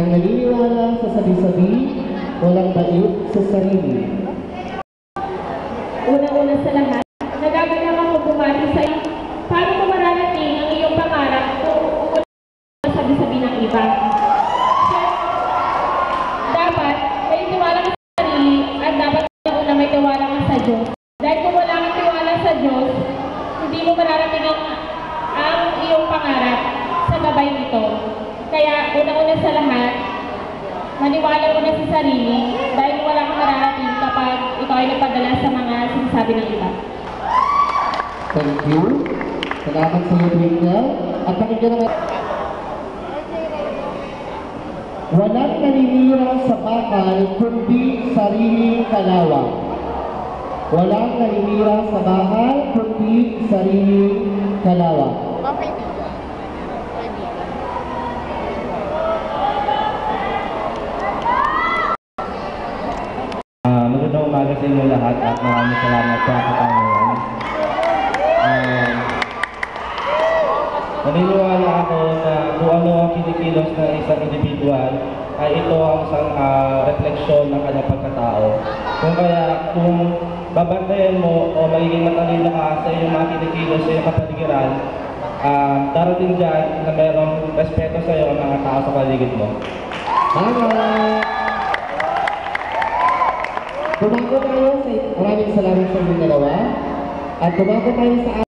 naniniwala sa sabi-sabi, walang bait sa sarili. Una-una sa lahat, nagaganap ako bumati sa iyo para mo mararating ang iyong pangarap kung wala sabi-sabi ng iba. Dapat may tiwala ka sa sarili at dapat una may tiwala ka sa Diyos. Dahil kung wala kang tiwala sa Diyos, hindi mo mararating ang iyong pangarap sa gabay nito. Kaya una-una sa lahat, maniwala mo na sa sarili dahil wala kang mararating kapag ikaw ay nagpadala sa mga sinasabi ng iba. Thank you. Salamat sa iyo, Twinkle. At pakinggan naman. Walang naninira sa bakal kundi sariling kalawang. Walang naninira sa bakal kundi sariling kalawang. Magandang umaga sa inyo lahat at maraming salamat sa katanungan. Naniniwala ako na kung ano ang kinikilos ng isang individual ay ito ang isang refleksyon ng kanyang pagkatao. Kung babantayan mo o magiging matalino ka sa iyong mga kinikilos sa iyong kapaligiran, darating dyan na mayroong respeto sa iyo ang mga tao sa paligid mo. Tumago tayo sa maraming salamat sa inyong dalawa at tumago tayo sa